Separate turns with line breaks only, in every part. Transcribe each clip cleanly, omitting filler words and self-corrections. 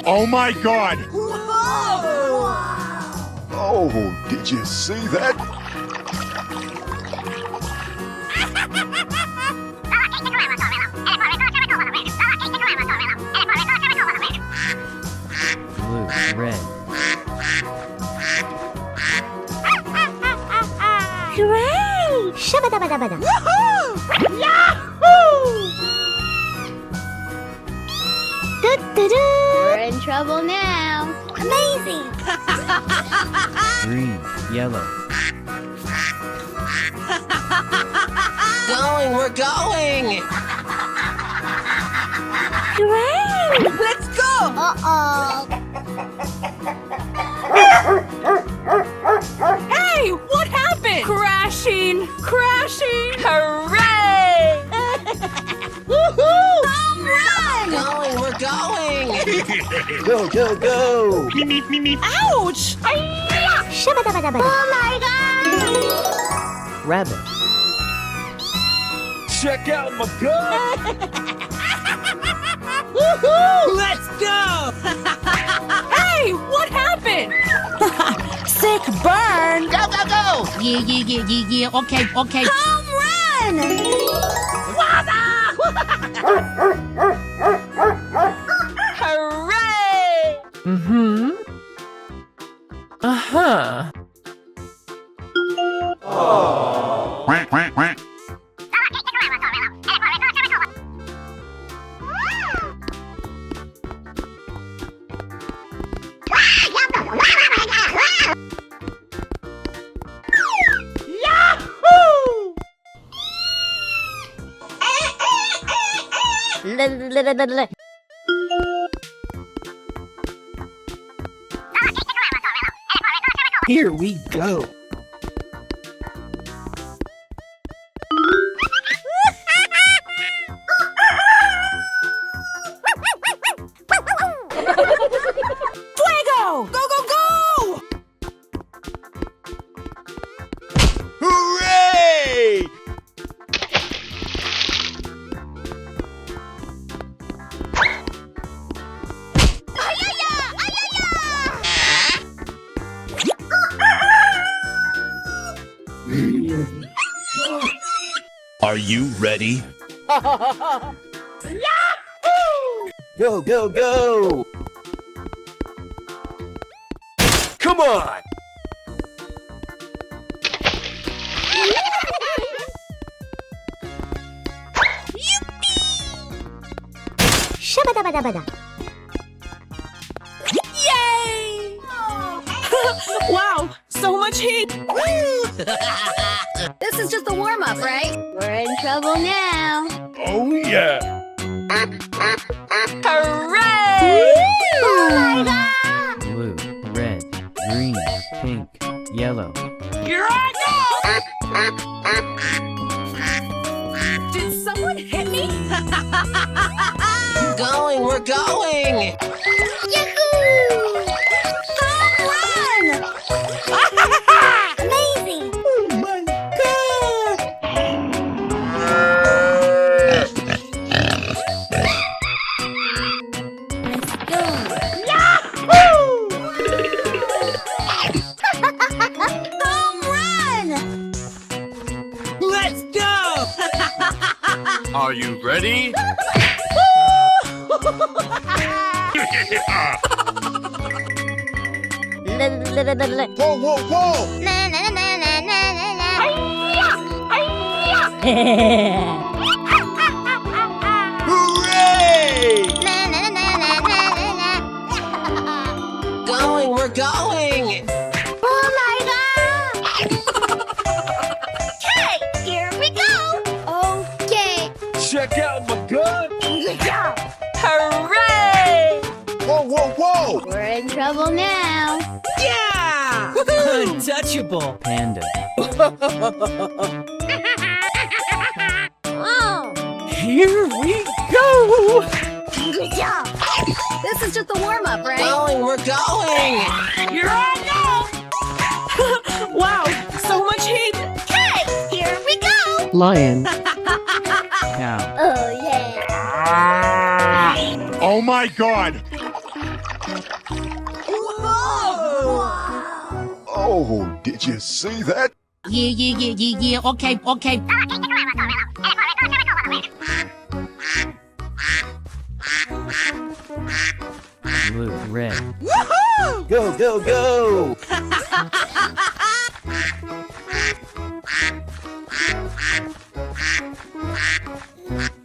Oh my God!
Oh, did you see that?
Blue, red.
Hooray! Shabba-dabba-dabba-da.
We're in trouble now.
Amazing!
Green, yellow.
Going, we're going!
Hooray!
Let's go!
Uh-oh.
Hey, what happened? Crashing! Crashing! Hooray!
Home run!
Going, we're going!
Go, go, go!
Ouch!
Shabba-dabba-dabba-da. Oh my God!
Rabbit.
Check out my gun!
Let's go!
Hey, what happened? Sick burn!
Go, go, go! Yeah. Okay.
Home run!
Hooray!
Mm-hmm. Uh-huh.
Quack, quack, quack.
Here we go.
Fuego! Go, go, go!
Hooray!
Are you ready?
Go, go, go! Come on!
Shabba-dabba-dabba-da.
Yay! Wow, so much heat!
This is just a warm-up, right? We're in trouble now.
Oh yeah!
Hooray!
Oh my God!
Blue, red, green, pink, yellow.
Here I go! Did someone hit me?
Going, we're going!
Yahoo! Home run! Amazing!
Oh my God!
Home run!
Let's go!
Are you ready?
Whoa, whoa, whoa!
Na na na na na na na.
Hooray!
Na na na na na na na.
Going, we're going!
Oh my God! Okay, here we go. Okay.
Check out my gun!
Good job.
Hooray!
Whoa, whoa, whoa!
We're in trouble now.
Yeah! Untouchable!
Panda.
Oh,
Here we go!
good job.
This is just a warm-up, right?
Going, we're going!
Here I go! Wow, so much heat!
Okay, here we go.
Lion. Cow.
Oh yeah.
Oh my God!
Oh, did you see that?
Yeah. Okay.
Blue, red.
Go, go, go!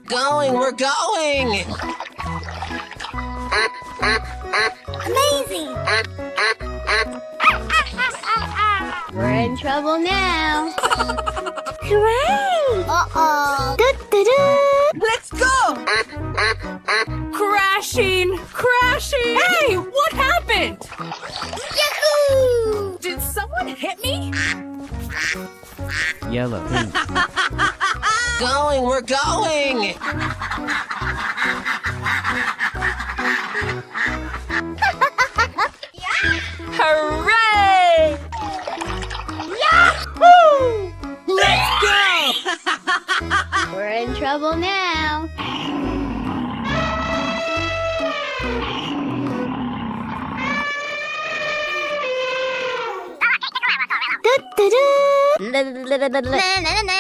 Going, we're going!
Amazing.
We're in trouble now.
Hooray. Uh-oh. Doo-doo-doo.
Let's go! Crashing! Hey, what happened?
Yahoo!
Did someone hit me?
Yellow, pink.
Going, we're going!
Hooray! Yahoo! Let's go!
We're in trouble now.
Doo-doo-doo. Na-na-na-na-na-na-na-na.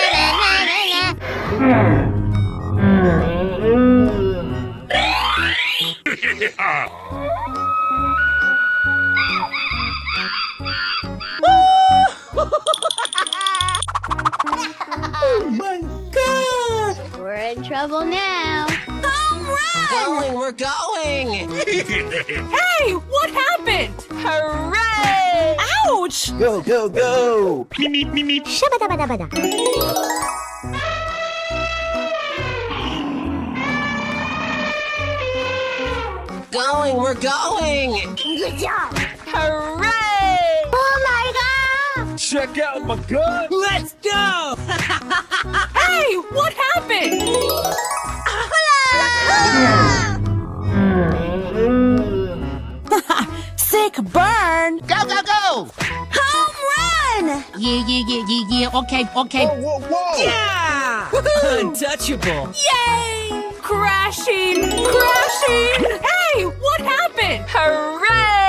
We're in trouble now.
Going, we're going!
Hey, what happened? Hooray! Ouch!
Go, go, go!
Shabba-dabba-dabba-da.
Going, we're going!
Good job.
Hooray!
Oh my god.
Check out my gun!
Let's go! Hey, what happened? Sick burn!
Go, go, go!
Home run! Yeah. Okay.
Whoa, whoa!
Yeah!
Untouchable!
Yay! Crashing! Hey, what happened? Hooray!